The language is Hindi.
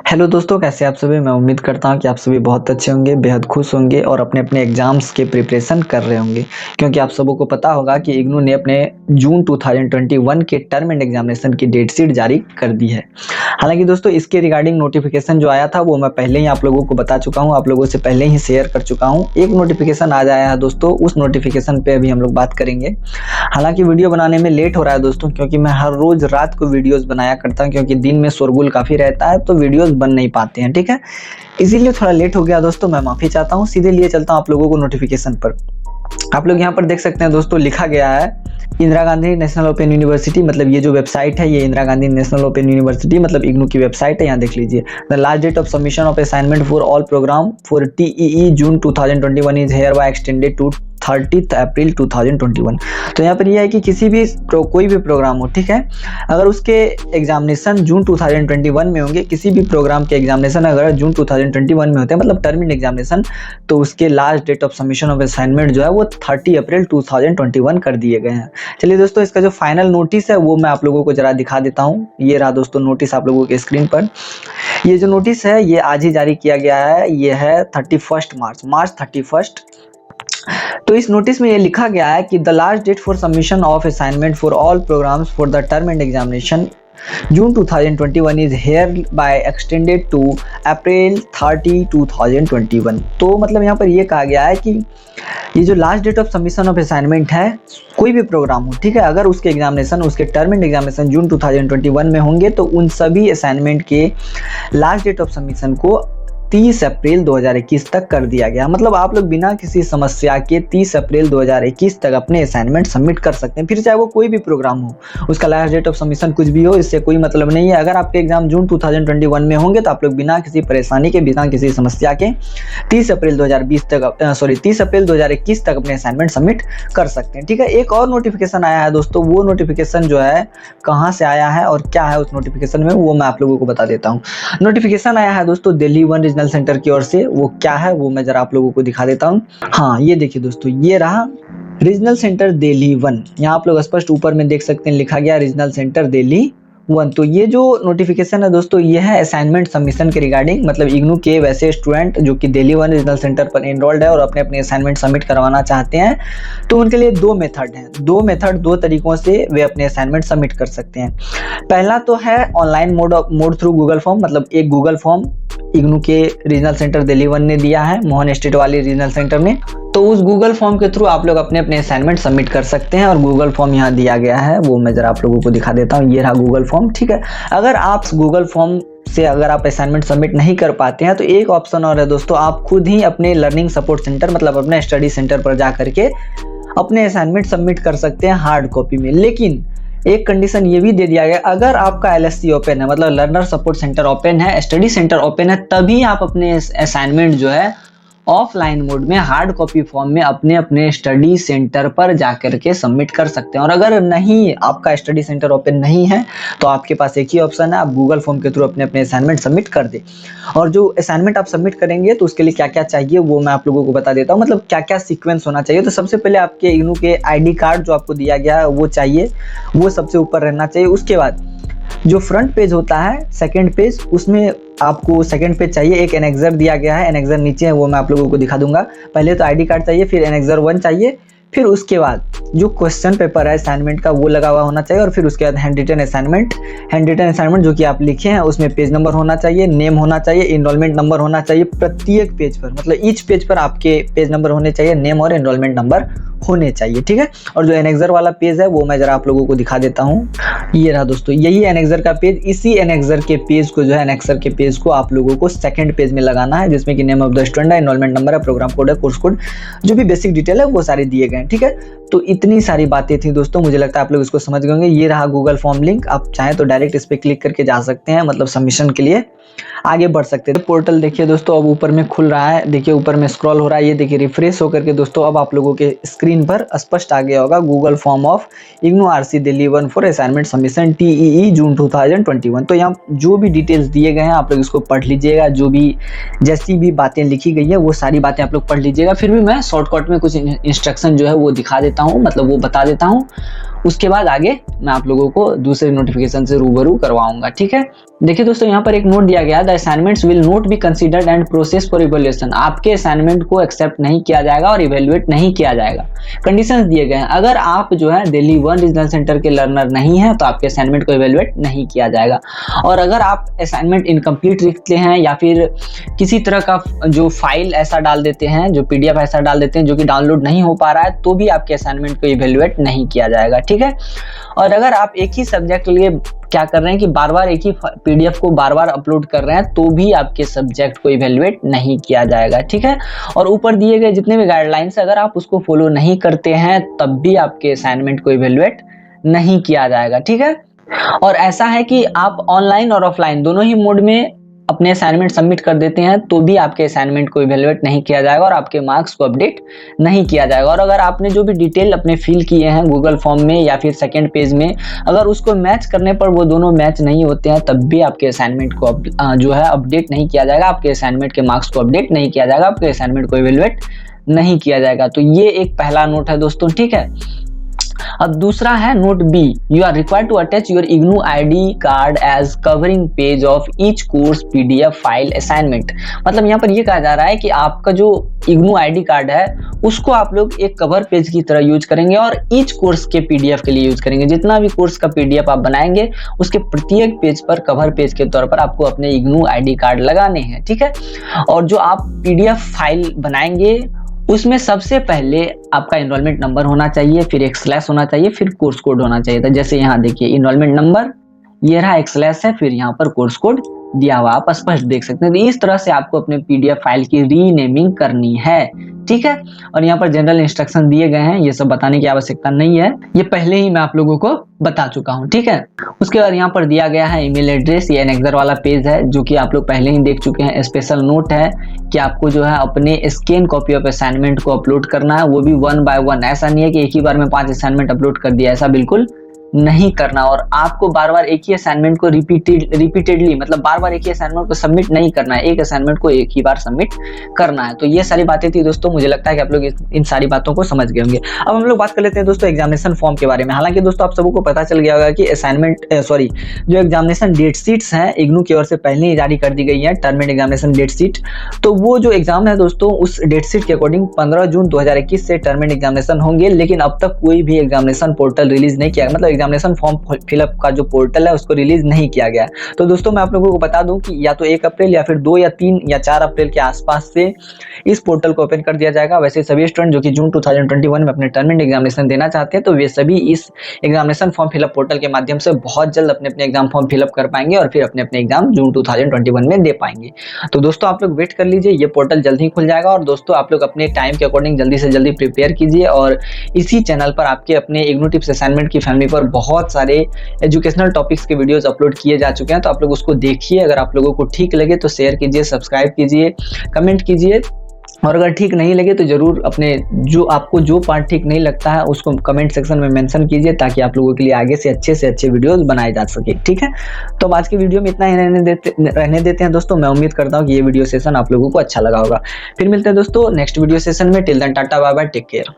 हेलो दोस्तों, कैसे आप सभी। मैं उम्मीद करता हूं कि आप सभी बहुत अच्छे होंगे, बेहद खुश होंगे और अपने अपने एग्जाम्स के प्रिपरेशन कर रहे होंगे, क्योंकि आप सबों को पता होगा कि इग्नू ने अपने जून 2021 के टर्म एंड एग्जामिनेशन की डेट शीट जारी कर दी है। हालांकि दोस्तों इसके रिगार्डिंग नोटिफिकेशन जो आया था वो मैं पहले ही आप लोगों को बता चुका हूँ, आप लोगों से पहले ही शेयर कर चुका हूँ। एक नोटिफिकेशन आज आया है दोस्तों, उस नोटिफिकेशन पे अभी हम लोग बात करेंगे। हालांकि वीडियो बनाने में लेट हो रहा है दोस्तों, क्योंकि मैं हर रोज रात को वीडियोस बनाया करता हूं, क्योंकि दिन में शोरगुल काफी रहता है तो वीडियोस बन नहीं पाते हैं, ठीक है। इसीलिए थोड़ा लेट हो गया दोस्तों, मैं माफी चाहता हूं। सीधे लिए चलता हूं आप लोगों को नोटिफिकेशन पर। आप लोग यहाँ पर देख सकते हैं दोस्तों, लिखा गया है Indira Gandhi national open university, मतलब ये जो वेबसाइट है ये Indira Gandhi national open university मतलब इग्नू की वेबसाइट है। यहाँ देख लीजिए, the last date of submission of assignment for all programme for TEE June 2021 is hereby extended to 30 April 2021। तो यहाँ पर यह है कि किसी भी कोई भी प्रोग्राम हो, ठीक है, अगर उसके एग्जामिनेशन जून 2021 में होंगे, किसी भी प्रोग्राम के एग्जामिनेशन अगर जून 2021 में होते हैं मतलब टर्म एग्जामिनेशन, तो उसके last date of submission of assignment जो है वो 30 अप्रैल 2021 कर दिए गए हैं। चलिए दोस्तों, इसका जो फाइनल नोटिस है वो मैं आप लोगों को जरा दिखा देता हूँ। ये रहा दोस्तों नोटिस आप लोगों के स्क्रीन पर। ये जो नोटिस है ये आज ही जारी किया गया है, ये है 31 मार्च 31। तो इस नोटिस में ये लिखा गया है कि the last date for submission of assignment for all programmes for the term end examination June 2021 is hereby extended to April 30 2021। तो मतलब यहाँ पर ये कहा गया है कि ये जो last date of submission of assignment है, कोई भी प्रोग्राम हो, ठीक है, अगर उसके एग्जामिनेशन उसके टर्म एंड एग्जामिनेशन जून 2021 में होंगे तो उन सभी असाइनमेंट के लास्ट डेट ऑफ सबमिशन को 30 अप्रैल 2021 तक कर दिया गया। मतलब आप लोग बिना किसी समस्या के 30 अप्रैल 2021 तक अपने असाइनमेंट सबमिट कर सकते हैं, फिर चाहे वो कोई भी प्रोग्राम हो, उसका लास्ट डेट ऑफ सबमिशन कुछ भी हो, इससे कोई मतलब नहीं है। अगर आपके एग्जाम जून 2021 में होंगे तो आप लोग बिना किसी परेशानी के, बिना किसी समस्या के 30 अप्रैल 2021 तक अपने असाइनमेंट सबमिट कर सकते हैं, ठीक है। एक और नोटिफिकेशन आया है दोस्तों, वो नोटिफिकेशन जो है कहाँ से आया है और क्या है उस नोटिफिकेशन में, वो मैं आप लोगों को बता देता हूँ। नोटिफिकेशन आया है दोस्तों दिल्ली 1 रीजनल सेंटर की ओर से। वो क्या है वो मैं जरा आप लोगों को दिखा देता हूँ। हाँ, ये देखिए दोस्तों, ये रहा रीजनल सेंटर दिल्ली 1। यहाँ आप लोग स्पष्ट ऊपर में देख सकते हैं, लिखा गया रीजनल सेंटर दिल्ली 1। तो ये जो नोटिफिकेशन है दोस्तों, ये है असाइनमेंट सबमिशन के रिगार्डिंग, मतलब इग्नू के वैसे स्टूडेंट जो कि दिल्ली 1 रीजनल सेंटर पर एनरोल्ड है और अपने अपने असाइनमेंट सबमिट करवाना चाहते हैं, तो उनके लिए दो तरीकों से वे अपने असाइनमेंट सबमिट कर सकते हैं। पहला तो है online mode through Google form, मतलब एक गूगल फॉर्म इग्नू के रीजनल सेंटर दिल्ली 1 ने दिया है, मोहन स्टेट वाली रीजनल सेंटर में। तो उस गूगल फॉर्म के थ्रू आप लोग अपने अपने असाइनमेंट सबमिट कर सकते हैं और गूगल फॉर्म यहाँ दिया गया है, वो मैं जरा आप लोगों को दिखा देता हूँ। ये रहा गूगल फॉर्म, ठीक है। अगर आप गूगल फॉर्म से अगर आप असाइनमेंट सबमिट नहीं कर पाते हैं तो एक ऑप्शन और है दोस्तों, आप खुद ही अपने लर्निंग सपोर्ट सेंटर मतलब अपने स्टडी सेंटर पर जा करके अपने असाइनमेंट सबमिट कर सकते हैं हार्ड कॉपी में। लेकिन एक कंडीशन ये भी दे दिया गया, अगर आपका LSC ओपन है, मतलब लर्नर सपोर्ट सेंटर ओपन है, स्टडी सेंटर ओपन है, तभी आप अपने असाइनमेंट जो है ऑफलाइन मोड में हार्ड कॉपी फॉर्म में अपने अपने स्टडी सेंटर पर जाकर के सबमिट कर सकते हैं। और अगर नहीं, आपका स्टडी सेंटर ओपन नहीं है, तो आपके पास एक ही ऑप्शन है, आप गूगल फॉर्म के थ्रू अपने अपने असाइनमेंट सबमिट कर दे। और जो असाइनमेंट आप सबमिट करेंगे तो उसके लिए क्या क्या चाहिए वो मैं आप लोगों को बता देता हूँ, मतलब क्या क्या सीक्वेंस होना चाहिए। तो सबसे पहले आपके इग्नू के ID कार्ड जो आपको दिया गया है वो चाहिए, वो सबसे ऊपर रहना चाहिए। उसके बाद जो फ्रंट पेज होता है, सेकंड पेज, उसमें आपको सेकंड पेज चाहिए, एक एनेक्सर दिया गया है, एनेक्सर नीचे है, वो मैं आप लोगों को दिखा दूंगा। पहले तो ID कार्ड चाहिए, फिर एनेक्सर 1 चाहिए, फिर उसके बाद जो क्वेश्चन पेपर है असाइनमेंट का वो लगा हुआ होना चाहिए, और फिर उसके बाद हैंड रिटन असाइनमेंट जो कि आप लिखे हैं उसमें पेज नंबर होना चाहिए, नेम होना चाहिए, इनरोलमेंट नंबर होना चाहिए प्रत्येक पेज पर, मतलब ईच पेज पर आपके पेज नंबर होने चाहिए, नेम और इनरोलमेंट नंबर होने चाहिए, ठीक है। और जो एनेक्सर वाला पेज है वो मैं जरा आप लोगों को दिखा देता हूँ। ये रहा दोस्तों, यही एनेक्सर का पेज। इसी एनेक्सर के पेज को जो है, एनेक्सर के पेज को आप लोगों को सेकंड पेज में लगाना है, जिसमें कि नेम ऑफ द स्टूडेंट है, इनरोलमेंट नंबर है, प्रोग्राम कोड है, कोर्स कोड, जो भी बेसिक डिटेल है वो सारे दिए गए हैं, ठीक है। तो इतनी सारी बातें थी दोस्तों, मुझे लगता है आप लोग इसको समझ गए होंगे। ये रहा गूगल फॉर्म लिंक, आप चाहें तो डायरेक्ट इस पे क्लिक करके जा सकते हैं, मतलब सबमिशन के लिए आगे बढ़ सकते हैं। पोर्टल देखिए दोस्तों, अब ऊपर में खुल रहा है, देखिए ऊपर में स्क्रॉल हो रहा है, ये देखिए रिफ्रेश होकर के दोस्तों अब आप लोगों के स्क्रीन पर स्पष्ट आ गया होगा Google form of IGNOU RC Delhi 1 for assignment submission TEE जून 2021। तो यहाँ जो भी डिटेल्स दिए गए हैं आप लोग इसको पढ़ लीजिएगा, जो भी जैसी भी बातें लिखी गई है वो सारी बातें आप लोग पढ़ लीजिएगा। फिर भी मैं शॉर्टकट में कुछ इंस्ट्रक्शन जो है वो दिखा देता हूँ, मतलब वो बता देता हूँ, उसके बाद आगे मैं आप लोगों को दूसरे नोटिफिकेशन से रूबरू करवाऊंगा। ठीक है, देखिए दोस्तों यहाँ पर एक नोट दिया गया, the assignments will not be considered and process for evaluation. आपके असाइनमेंट को एक्सेप्ट नहीं किया जाएगा और इवैल्यूएट नहीं किया जाएगा। कंडीशंस दिए गए हैं, अगर आप जो है दिल्ली 1 रीजनल सेंटर के लर्नर नहीं है तो आपके असाइनमेंट को इवैल्यूएट नहीं किया जाएगा। और अगर आप असाइनमेंट इनकम्प्लीट लिखते हैं या फिर किसी तरह का जो फाइल ऐसा डाल देते हैं, जो PDF ऐसा डाल देते हैं जो कि डाउनलोड नहीं हो पा रहा है, तो भी आपके असाइनमेंट को इवैल्यूएट नहीं किया जाएगा। ठीक है, और अगर आप एक ही सब्जेक्ट के लिए क्या कर रहे हैं कि बार बार एक ही PDF को बार बार अपलोड कर रहे हैं, तो भी आपके सब्जेक्ट को इवैल्यूएट नहीं किया जाएगा। ठीक है, और ऊपर दिए गए जितने भी गाइडलाइंस अगर आप उसको फॉलो नहीं करते हैं तब भी आपके असाइनमेंट को इवैल्यूएट नहीं किया जाएगा। ठीक है, और ऐसा है कि आप ऑनलाइन और ऑफलाइन दोनों ही मोड में अपने असाइनमेंट सबमिट कर देते हैं तो भी आपके असाइनमेंट को इवैल्यूएट नहीं किया जाएगा और आपके मार्क्स को अपडेट नहीं किया जाएगा। और अगर आपने जो भी डिटेल अपने फिल किए हैं गूगल फॉर्म में या फिर सेकंड पेज में, अगर उसको मैच करने पर वो दोनों मैच नहीं होते हैं तब भी आपके असाइनमेंट को जो है अपडेट नहीं किया जाएगा, आपके असाइनमेंट के मार्क्स को अपडेट नहीं किया जाएगा, आपके असाइनमेंट को इवैल्यूएट नहीं किया जाएगा। तो ये एक पहला नोट है दोस्तों। ठीक है, अब दूसरा है note B, you are required to attach your IGNOU ID card as covering page of each course PDF file assignment. मतलब यहाँ पर ये कहा जा रहा है कि आपका जो इग्नू ID कार्ड है उसको आप लोग एक कवर पेज की तरह यूज करेंगे और ईच कोर्स के PDF के लिए यूज करेंगे। जितना भी कोर्स का PDF आप बनाएंगे उसके प्रत्येक पेज पर कवर पेज के तौर पर आपको अपने इग्नू ID कार्ड लगाने हैं। ठीक है, और जो आप PDF फाइल बनाएंगे उसमें सबसे पहले आपका इनरोलमेंट नंबर होना चाहिए, फिर एक स्लैश होना चाहिए, फिर कोर्स कोड होना चाहिए। तो जैसे यहाँ देखिए इनरोलमेंट नंबर, ये रहा, एक स्लैश है, फिर यहाँ पर कोर्स कोड दिया हुआ आप स्पष्ट देख सकते हैं। तो इस तरह से आपको अपने PDF फाइल की रीनेमिंग करनी है। ठीक है, और यहाँ पर जनरल इंस्ट्रक्शन दिए गए हैं, ये सब बताने की आवश्यकता नहीं है, ये पहले ही मैं आप लोगों को बता चुका हूँ। ठीक है, उसके बाद यहाँ पर दिया गया है ईमेल एड्रेस, ये एनेक्सर वाला पेज है जो कि आप लोग पहले ही देख चुके हैं। स्पेशल नोट है कि आपको जो है अपने स्कैन कॉपी ऑफ असाइनमेंट को अपलोड करना है, वो भी 1 by 1। ऐसा नहीं है कि एक ही बार में 5 असाइनमेंट अपलोड कर दिया, ऐसा बिल्कुल नहीं करना। और आपको बार बार एक ही असाइनमेंट को रिपीटेडली मतलब बार बार एक ही असाइनमेंट को सबमिट नहीं करना है, एक असाइनमेंट को एक ही बार सबमिट करना है। तो ये सारी बातें थी दोस्तों, मुझे लगता है कि आप लोग इन सारी बातों को समझ गए होंगे। अब हम लोग बात कर लेते हैं दोस्तों एग्जामिनेशन फॉर्म के बारे में। हालांकि दोस्तों आप सबको पता चल गया होगा कि जो एग्जामिनेशन डेट शीट्स हैं इग्नू की ओर से पहले ही जारी कर दी गई है, term end examination date sheet. तो वो जो एग्जाम है दोस्तों उस डेट शीट के अकॉर्डिंग 15 जून 2021 से टर्म एंड एग्जामिनेशन होंगे, लेकिन अब तक कोई भी एग्जामिनेशन पोर्टल रिलीज नहीं किया, मतलब एग्जामिनेशन फॉर्म फिलअप का जो पोर्टल है उसको रिलीज नहीं किया गया। तो दोस्तों मैं आप लोगों को बता दूं कि या तो 1 अप्रैल या फिर 2 या 3 या 4 अप्रैल के आसपास से इस पोर्टल को ओपन कर दिया जाएगा। वैसे सभी स्टूडेंट जो कि जून 2021 में अपने टर्म एंड एग्जामिनेशन देना चाहते हैं तो वे सभी इस एग्जामिनेशन फॉर्म फिलअप पोर्टल के माध्यम से बहुत जल्द अपने अपने एग्जाम फॉर्म फिलअप कर पाएंगे और फिर अपने अपने एग्जाम जून 2021 में दे पाएंगे। तो दोस्तों आप लोग वेट कर लीजिए, ये पोर्टल जल्द ही खुल जाएगा। और दोस्तों आप लोग अपने टाइम के अकॉर्डिंग जल्दी से जल्दी प्रिपेयर कीजिए और इसी चैनल पर आपके अपने इग्नू टिप्स असाइनमेंट की फैमिली पर बहुत सारे एजुकेशनल टॉपिक्स के वीडियोस अपलोड किए जा चुके हैं, तो आप लोग उसको देखिए। अगर आप लोगों को ठीक लगे तो शेयर कीजिए, सब्सक्राइब कीजिए, कमेंट कीजिए, और अगर ठीक नहीं लगे तो जरूर अपने आपको जो पार्ट ठीक नहीं लगता है उसको कमेंट सेक्शन में मेंशन कीजिए ताकि आप लोगों के लिए आगे से अच्छे वीडियोस बनाए जा सके। ठीक है, तो आज की वीडियो में इतना ही रहने देते हैं दोस्तों। मैं उम्मीद करता हूँ कि ये वीडियो सेशन आप लोगों को अच्छा लगा होगा। फिर मिलते हैं दोस्तों नेक्स्ट वीडियो सेशन में। Till then tata bye bye, take care.